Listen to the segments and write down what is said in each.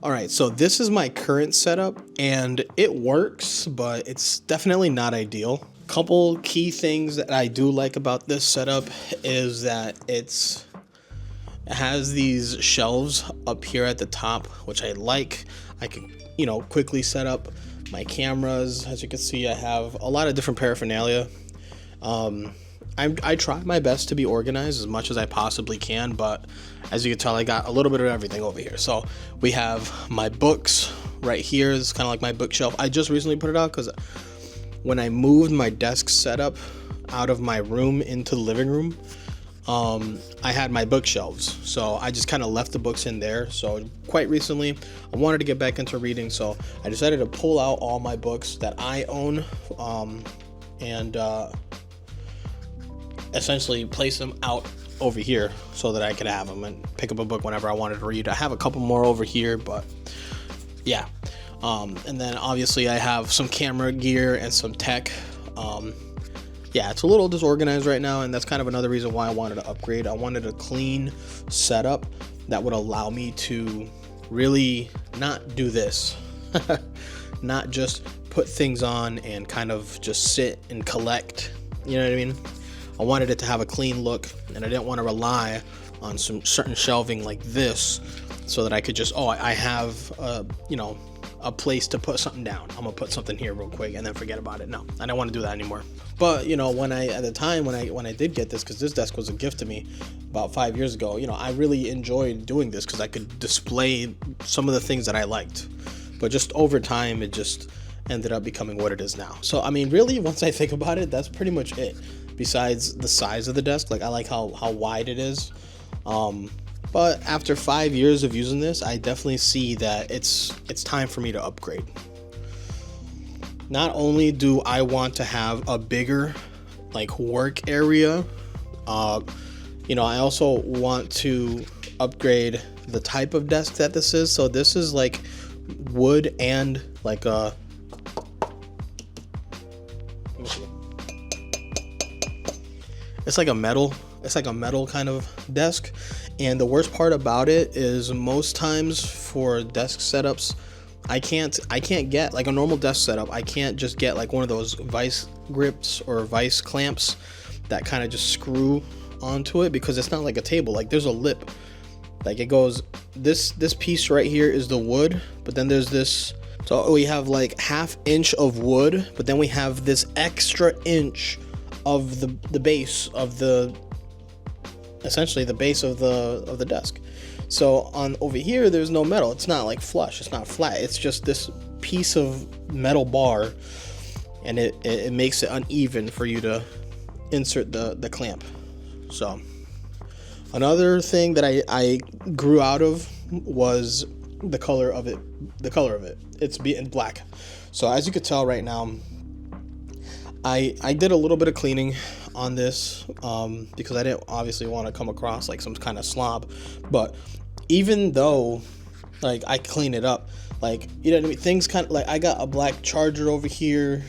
All right, so this is my current setup and it works, but it's definitely not ideal. Couple key things that I do like about this setup is that it has these shelves up here at the top, which I like. I can, quickly set up my cameras. As you can see, I have a lot of different paraphernalia. I try my best to be organized as much as I possibly can, but as you can tell, I got a little bit of everything over here. So we have my books right here. It's kind of like my bookshelf. I just recently put it out because when I moved my desk setup out of my room into the living room, I had my bookshelves. So I just kind of left the books in there. So quite recently, I wanted to get back into reading. So I decided to pull out all my books that I own, and essentially place them out over here so that I could have them and pick up a book whenever I wanted to read. I have a couple more over here, but yeah. And then obviously I have some camera gear and some tech. Yeah, it's a little disorganized right now, and that's kind of another reason why I wanted to upgrade. I wanted a clean setup that would allow me to really not do this. Not just put things on and kind of just sit and collect. You know what I mean? I wanted it to have a clean look, and I didn't want to rely on some certain shelving like this so that I could just, I have, a place to put something down. I'm gonna put something here real quick and then forget about it. No, I don't want to do that anymore. But when I did get this, because this desk was a gift to me about 5 years ago, I really enjoyed doing this because I could display some of the things that I liked. But just over time, it just ended up becoming what it is now. So I mean, really, once I think about it, that's pretty much it. Besides the size of the desk, like I like how wide it is. But after 5 years of using this, I definitely see that it's time for me to upgrade. Not only do I want to have a bigger work area, I also want to upgrade the type of desk that this is. So this is like wood and like a, it's like a metal kind of desk. And the worst part about it is most times for desk setups, I can't get like a normal desk setup. I can't just get like one of those vice grips or vice clamps that kind of just screw onto it, because it's not like a table. Like there's a lip, like it goes, this piece right here is the wood, but then there's this, so we have like 1/2 inch of wood, but then we have this extra inch of the base of essentially the base of the desk. So on over here, there's no metal. It's not like flush. It's not flat. It's just this piece of metal bar, and it makes it uneven for you to insert the clamp. So another thing that I grew out of was the color of it. It's being black. So as you could tell right now, I did a little bit of cleaning on this because I didn't obviously want to come across like some kind of slob. But even though like I clean it up, like, you know what I mean, things kind of like, I got a black charger over here,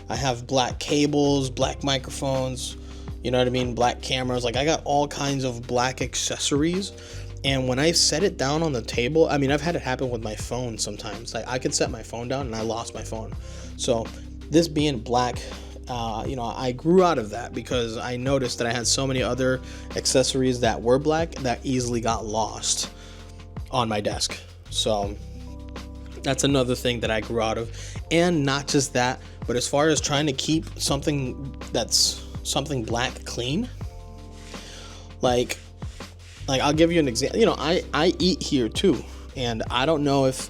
I have black cables, black microphones, you know what I mean, black cameras, like I got all kinds of black accessories. And when I set it down on the table, I mean, I've had it happen with my phone sometimes. Like I could set my phone down and I lost my phone. So this being black, I grew out of that because I noticed that I had so many other accessories that were black that easily got lost on my desk. So that's another thing that I grew out of. And not just that, but as far as trying to keep something black clean, like I'll give you an example. I eat here too, and I don't know if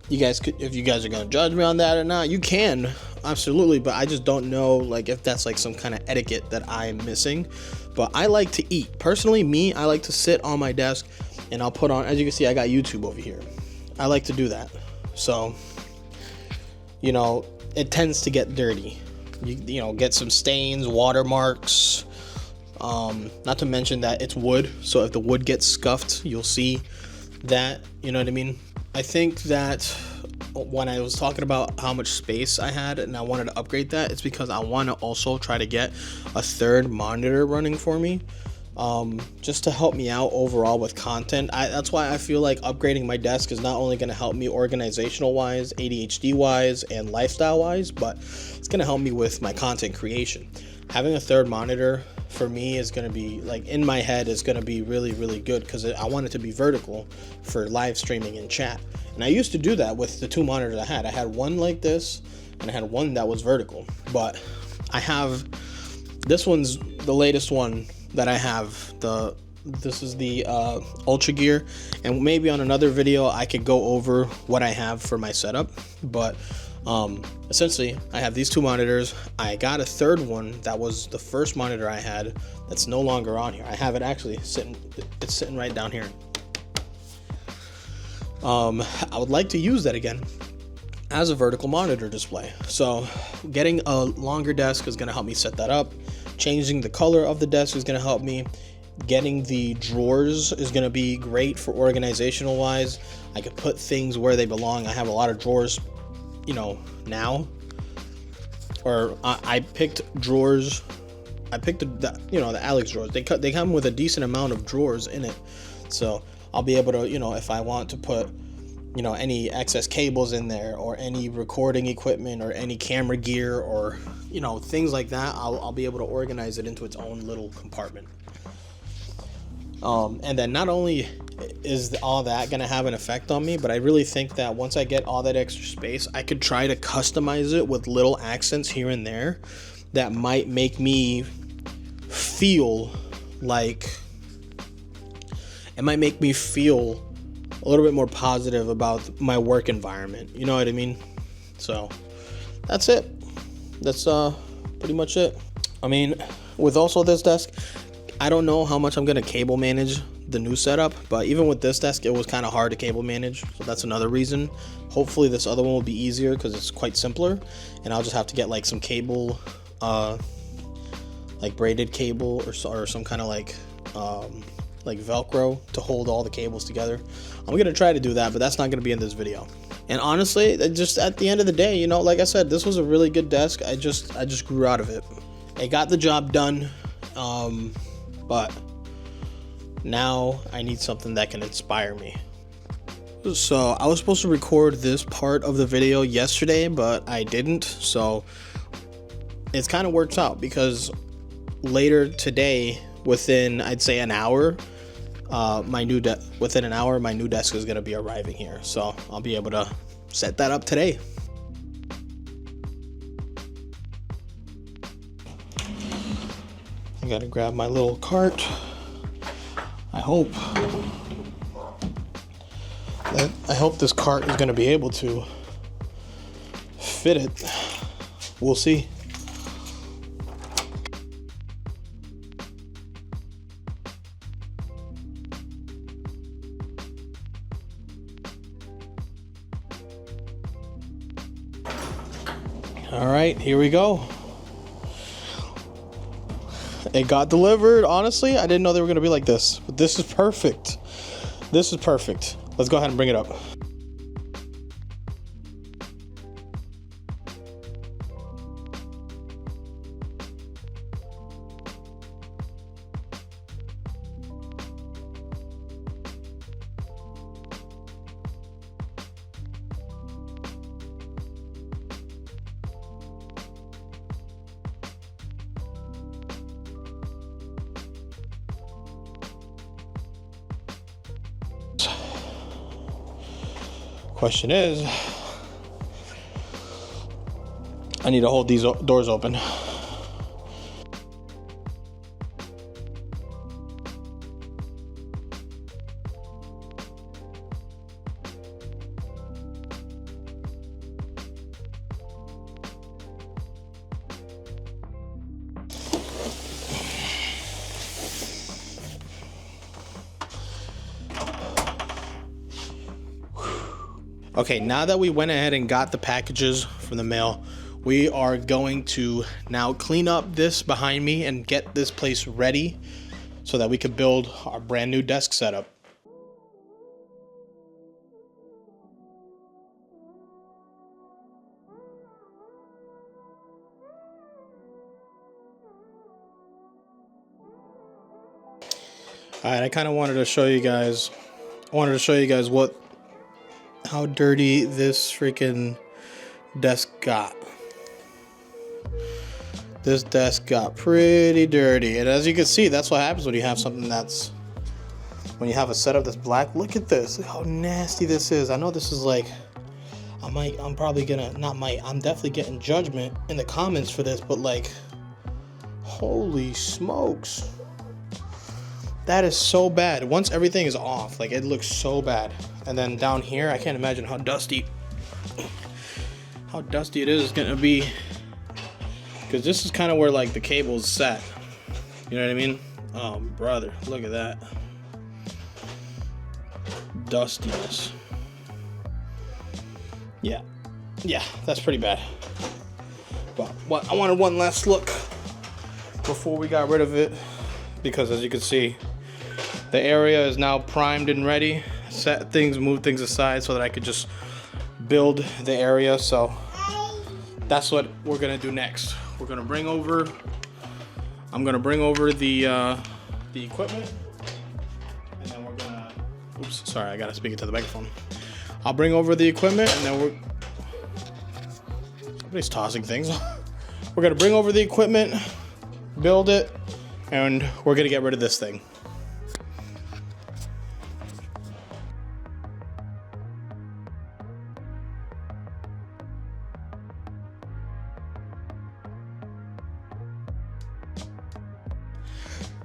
if you guys are gonna judge me on that or not. You can, absolutely, but I just don't know if that's some kind of etiquette that I'm missing. But I like to eat. Personally, I like to sit on my desk and I'll put on, as you can see, I got YouTube over here. I like to do that. So, it tends to get dirty. You get some stains, watermarks. Not to mention that it's wood, so if the wood gets scuffed, you'll see that. You know what I mean? I think that when I was talking about how much space I had and I wanted to upgrade that, it's because I want to also try to get a third monitor running for me. just to help me out overall with content. That's why I feel like upgrading my desk is not only going to help me organizational wise, ADHD wise, and lifestyle wise, but it's going to help me with my content creation. Having a third monitor for me is going to be, like, in my head is going to be really, really good, because I want it to be vertical for live streaming and chat. And I used to do that with the two monitors I had. I had one like this and I had one that was vertical, but I have, this one's the latest one that I have. This is the Ultra Gear, and maybe on another video I could go over what I have for my setup, but essentially I have these two monitors. I got a third one that was the first monitor I had that's no longer on here. I have it actually it's sitting right down here. I would like to use that again as a vertical monitor display. So getting a longer desk is going to help me set that up. Changing the color of the desk is going to help me. Getting the drawers is going to be great for organizational wise. I could put things where they belong. I have a lot of drawers, you know, now. Or I picked drawers. I picked the Alex drawers. They come with a decent amount of drawers in it. So I'll be able to, if I want to put, any excess cables in there, or any recording equipment, or any camera gear, or, things like that, I'll be able to organize it into its own little compartment. And then not only is all that going to have an effect on me, but I really think that once I get all that extra space, I could try to customize it with little accents here and there that might make me feel like, it might make me feel a little bit more positive about my work environment. You know what I mean? So that's it. That's pretty much it. I mean, with also this desk, I don't know how much I'm going to cable manage the new setup, but even with this desk, it was kind of hard to cable manage. So that's another reason. Hopefully this other one will be easier because it's quite simpler, and I'll just have to get like some cable, like braided cable or some kind of like Velcro to hold all the cables together. I'm going to try to do that, but that's not going to be in this video. And honestly, just at the end of the day, like I said, this was a really good desk. I just grew out of it. It got the job done. But now I need something that can inspire me. So I was supposed to record this part of the video yesterday, but I didn't. So it's kind of works out because later today, within I'd say an hour, my new desk is going to be arriving here. So I'll be able to set that up today. I gotta grab my little cart. I hope this cart is gonna be able to fit it. We'll see. All right, here we go. It got delivered. Honestly, I didn't know they were going to be like this, but this is perfect. This is perfect. Let's go ahead and bring it up. Question is, I need to hold these doors open. Okay, now that we went ahead and got the packages from the mail, we are going to now clean up this behind me and get this place ready so that we could build our brand new desk setup. All right, I kind of wanted to show you guys. How dirty this freaking desk got. This desk got pretty dirty, and as you can see, that's what happens when you have something that's, when you have a setup that's black. Look at this. Look how nasty this is. I know this is like, I'm definitely getting judgment in the comments for this, but like, holy smokes. That is so bad. Once everything is off, like, it looks so bad. And then down here, I can't imagine how dusty it is gonna be. Because this is kind of where like the cable's set. You know what I mean? Oh, brother, look at that. Dustiness. Yeah, that's pretty bad. But I wanted one last look before we got rid of it, because as you can see, the area is now primed and ready. Move things aside so that I could just build the area. So that's what we're gonna do next. I'm gonna bring over the equipment, and then we're gonna. Oops, sorry, I gotta speak it to the microphone. I'll bring over the equipment, and then somebody's tossing things. We're gonna bring over the equipment, build it, and we're gonna get rid of this thing.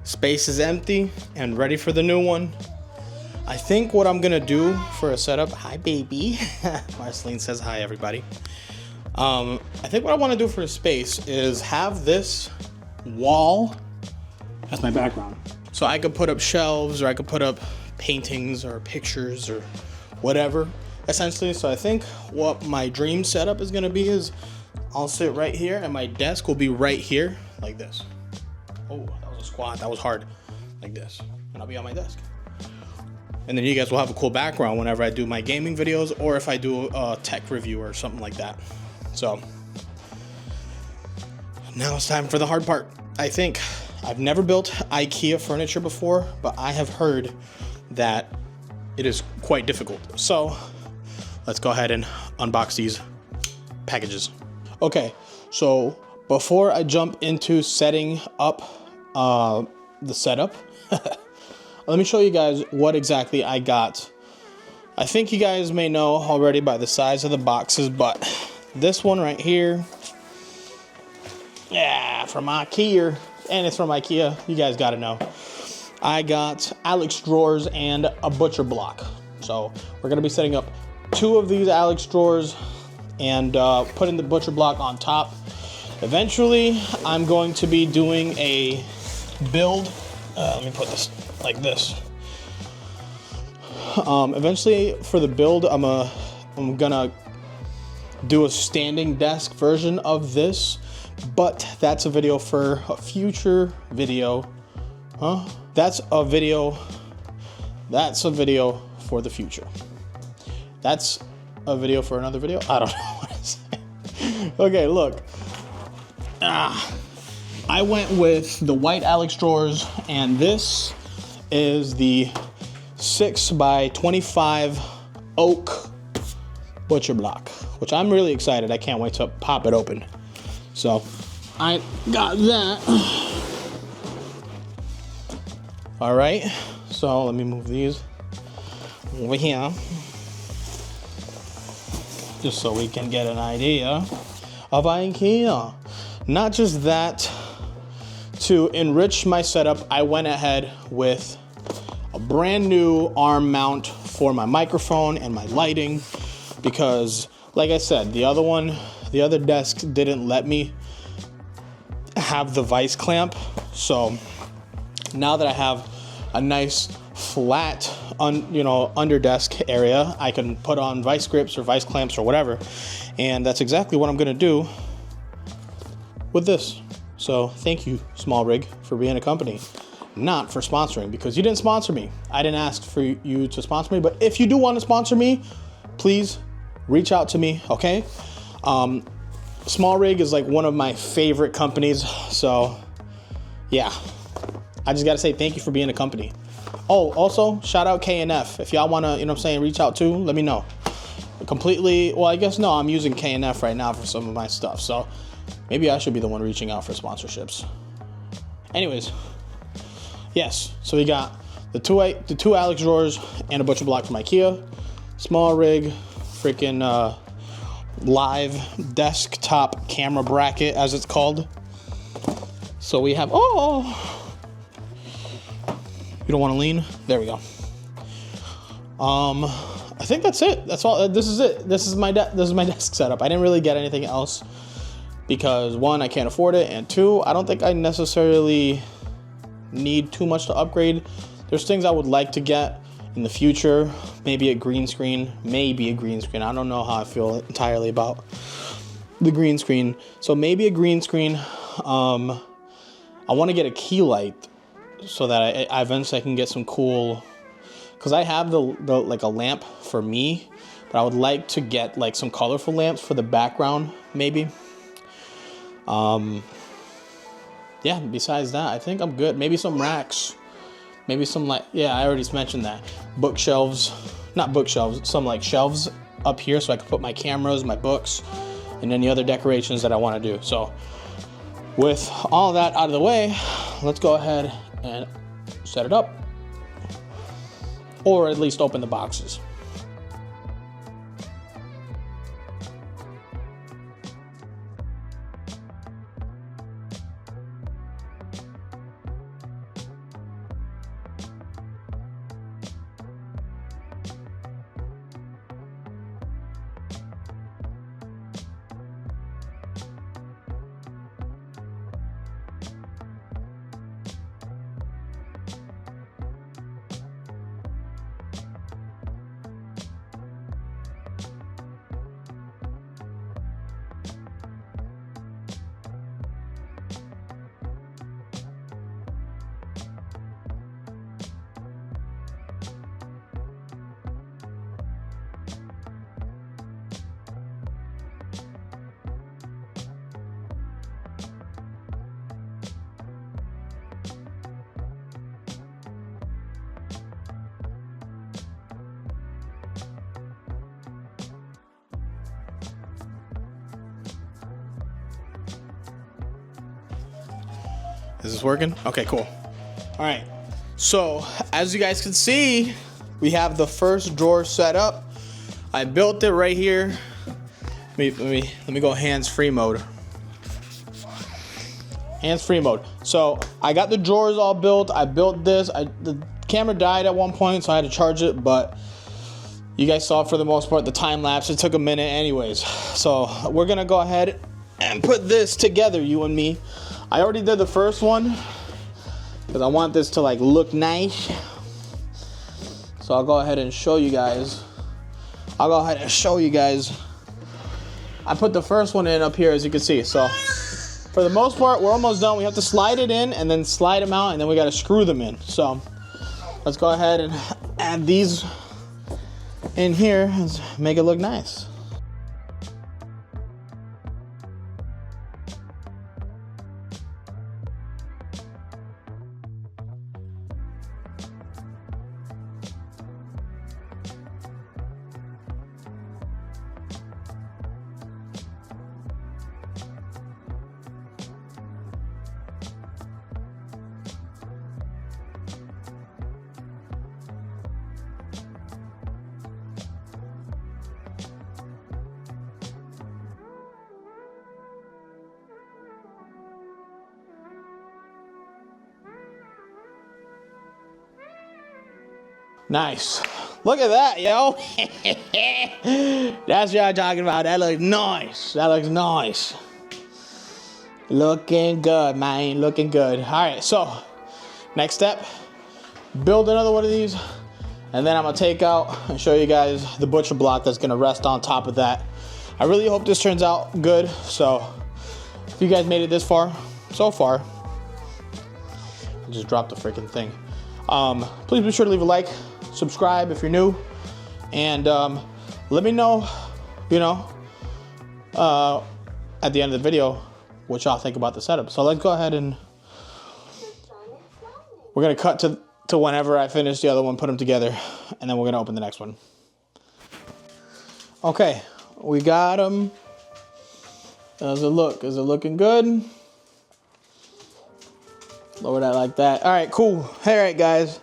Space is empty and ready for the new one. I think what I'm gonna do for a setup, hi baby. Marceline says hi everybody. I think what I wanna do for a space is have this wall as my background. So I could put up shelves, or I could put up paintings or pictures or whatever, essentially. So I think what my dream setup is gonna be is I'll sit right here and my desk will be right here like this. Oh, that was a squat, that was hard. Like this, and I'll be on my desk. And then you guys will have a cool background whenever I do my gaming videos, or if I do a tech review or something like that. So now it's time for the hard part. I think I've never built IKEA furniture before, but I have heard that it is quite difficult. So let's go ahead and unbox these packages. Okay, so before I jump into setting up the setup, let me show you guys what exactly I got. I think you guys may know already by the size of the boxes, but this one right here, yeah, from IKEA, and it's from IKEA, you guys gotta know. I got Alex drawers and a butcher block. So we're gonna be setting up 2 of these Alex drawers and putting the butcher block on top. Eventually, I'm going to be doing a build. Let me put this like this. Eventually, for the build, I'm gonna do a standing desk version of this, but that's a video for a future video. That's a video for the future. That's a video for another video. I don't know what to say. Okay, look. I went with the white Alex drawers, and this is the 6x25 oak butcher block, which I'm really excited. I can't wait to pop it open. So I got that. All right, so let me move these over here, just so we can get an idea of IKEA. Not just that, to enrich my setup, I went ahead with a brand new arm mount for my microphone and my lighting, because like I said, the other desk didn't let me have the vice clamp. So now that I have a nice flat under desk area, I can put on vice grips or vice clamps or whatever, and that's exactly what I'm gonna do with this. So thank you, Small Rig, for being a company, not for sponsoring, because you didn't sponsor me. I didn't ask for you to sponsor me, but if you do want to sponsor me, please reach out to me, okay? Small Rig is like one of my favorite companies, so yeah. I just gotta say thank you for being a company. Oh, also shout out KNF. If y'all wanna, you know what I'm saying, reach out to, let me know. Completely, well, I guess no, I'm using KNF right now for some of my stuff, so maybe I should be the one reaching out for sponsorships. Anyways, yes, so we got the two Alex drawers and a butcher block from IKEA, small rig, freaking live desktop camera bracket as it's called. So we have, oh, you don't want to lean? There we go. I think that's it. That's all. This is it. This is my desk setup. I didn't really get anything else because one, I can't afford it, and two, I don't think I necessarily need too much to upgrade. There's things I would like to get in the future. Maybe a green screen. I don't know how I feel entirely about the green screen. So maybe a green screen. I want to get a key light so that I eventually can get some cool. Because I have the like a lamp for me, but I would like to get like some colorful lamps for the background, maybe. Yeah, besides that, I think I'm good. Maybe some racks. Maybe some like, yeah, I already mentioned that. Bookshelves, not bookshelves, some like shelves up here so I can put my cameras, my books, and any other decorations that I want to do. So with all that out of the way, let's go ahead and set it up. Or at least open the boxes. Is this working? Okay, cool. All right. So as you guys can see, we have the first drawer set up. I built it right here. Let me go hands-free mode. Hands-free mode. So I got the drawers all built. I built this. The camera died at one point, so I had to charge it, but you guys saw for the most part the time lapse. It took a minute anyways. So we're gonna go ahead and put this together, you and me. I already did the first one because I want this to like look nice. So I'll go ahead and show you guys. I put the first one in up here, as you can see. So for the most part, we're almost done. We have to slide it in and then slide them out, and then we got to screw them in. So let's go ahead and add these in here and make it look nice. Nice. Look at that, yo. That's what I'm talking about. That looks nice. Looking good, man. Looking good. All right, so next step, build another one of these, and then I'm gonna take out and show you guys the butcher block that's gonna rest on top of that. I really hope this turns out good. So if you guys made it this far, so far, I just dropped the freaking thing. Please be sure to leave a like, subscribe if you're new, and let me know, at the end of the video what y'all think about the setup. So let's go ahead and we're gonna cut to to whenever I finish the other one, put them together, and then we're gonna open the next one. Okay, we got them. How's it look? Is it looking good? Lower that like that. All right, cool. All right, guys.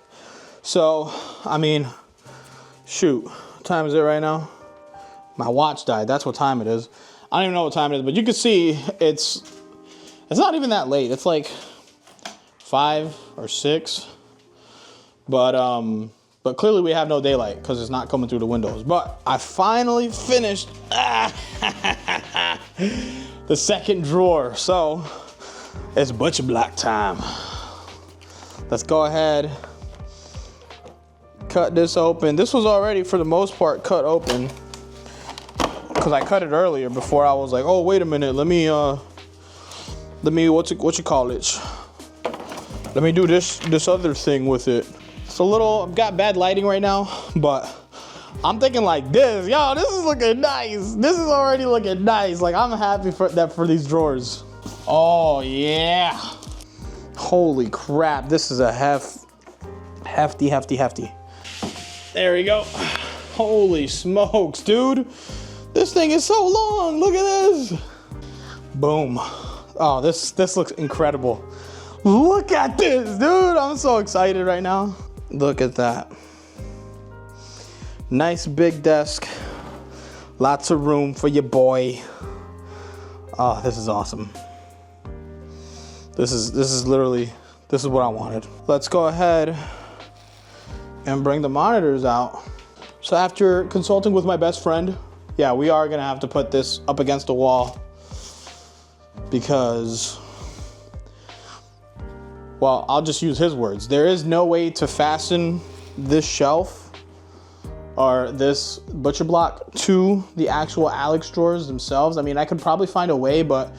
So, I mean, shoot, what time is it right now? My watch died. That's what time it is. I don't even know what time it is, but you can see it's not even that late. It's like 5 or 6. But clearly we have no daylight because it's not coming through the windows. But I finally finished the second drawer. So it's butcher block time. Let's go ahead, cut this open. This was already, for the most part, cut open because I cut it earlier before I was like, oh, wait a minute, let me what you call it? Let me do this other thing with it. It's a little, I've got bad lighting right now, but I'm thinking like this. Yo, this is looking nice. This is already looking nice. Like, I'm happy for these drawers. Oh yeah. Holy crap, this is a hefty. There we go. Holy smokes, dude. This thing is so long. Look at this. Boom. Oh, this looks incredible. Look at this, dude. I'm so excited right now. Look at that. Nice big desk. Lots of room for your boy. Oh, this is awesome. This is literally, this is what I wanted. Let's go ahead and bring the monitors out. So after consulting with my best friend, yeah, we are gonna have to put this up against the wall because, well, I'll just use his words. There is no way to fasten this shelf or this butcher block to the actual Alex drawers themselves. I mean, I could probably find a way, but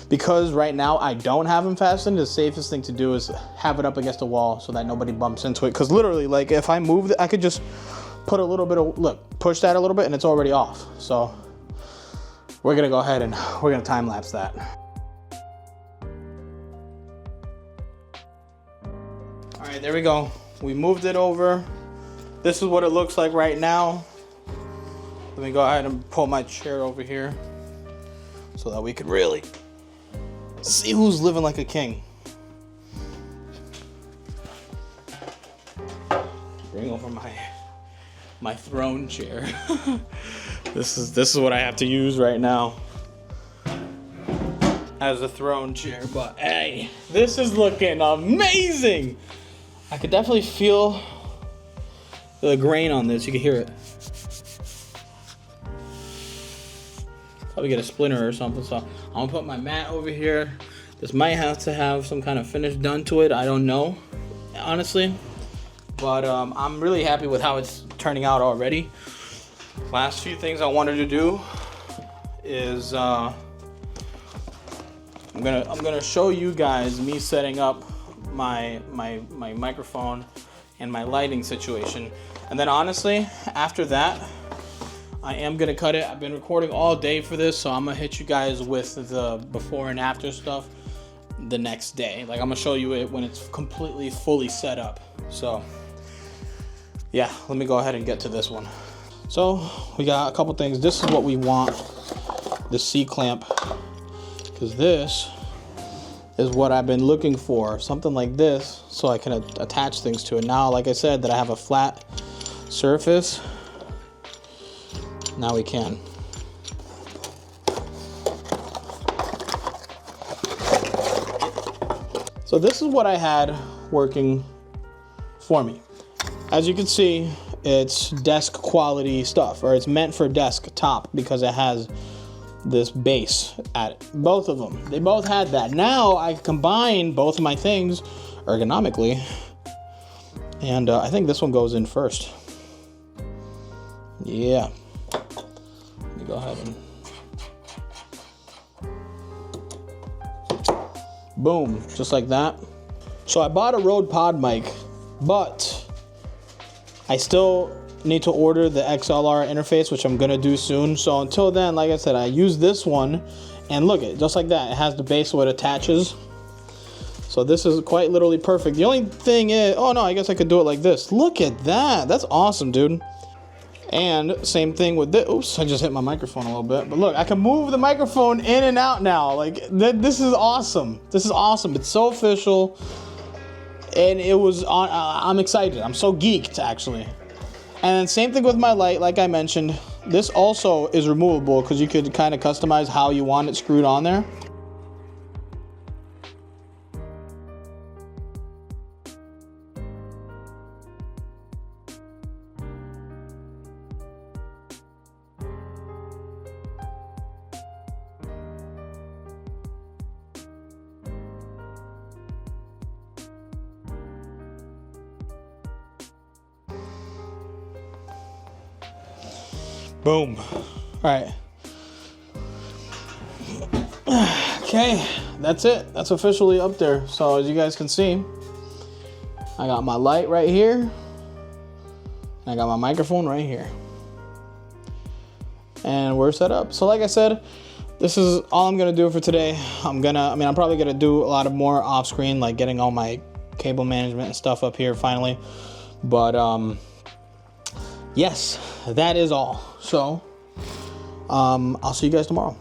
because right now I don't have them fastened, the safest thing to do is have it up against the wall so that nobody bumps into it. Because literally, like, if I move it, I could just put a little bit of, look, push that a little bit and it's already off. So we're gonna go ahead and we're gonna time lapse that. All right, there we go. We moved it over. This is what it looks like right now. Let me go ahead and pull my chair over here so that we could really see who's living like a king. Bring over my throne chair. This is what I have to use right now as a throne chair. But hey, this is looking amazing. I could definitely feel the grain on this. You can hear it. Probably get a splinter or something. So I'm gonna put my mat over here. This might have to have some kind of finish done to it. I don't know, honestly. But I'm really happy with how it's turning out already. Last few things I wanted to do is I'm gonna show you guys me setting up my microphone and my lighting situation. And then honestly, after that, I am gonna cut it. I've been recording all day for this, so I'm gonna hit you guys with the before and after stuff the next day. Like, I'm gonna show you it when it's completely fully set up. So yeah, let me go ahead and get to this one. So we got a couple things. This is what we want, the C-clamp, because this is what I've been looking for, something like this, so I can attach things to it. Now, like I said, that I have a flat surface, now we can. So this is what I had working for me. As you can see, it's desk quality stuff, or it's meant for desktop because it has this base at it. Both of them, they both had that. Now I combine both of my things ergonomically, and I think this one goes in first. Yeah, let me go ahead and boom, just like that. So I bought a Rode Pod mic, but I still need to order the XLR interface, which I'm gonna do soon. So until then, like I said, I use this one, and look, it just like that. It has the base so it attaches. So this is quite literally perfect. The only thing is, oh no, I guess I could do it like this. Look at that. That's awesome, dude. And same thing with this. Oops, I just hit my microphone a little bit. But look, I can move the microphone in and out now. Like, this is awesome. This is awesome. It's so official. And it was on, I'm excited. I'm so geeked, actually. And then same thing with my light, like I mentioned. This also is removable because you could kind of customize how you want it screwed on there. Boom. All right. Okay, that's it. That's officially up there. So as you guys can see, I got my light right here. And I got my microphone right here. And we're set up. So like I said, this is all I'm gonna do for today. I'm probably gonna do a lot of more off screen, like getting all my cable management and stuff up here finally. But yes, that is all. So I'll see you guys tomorrow.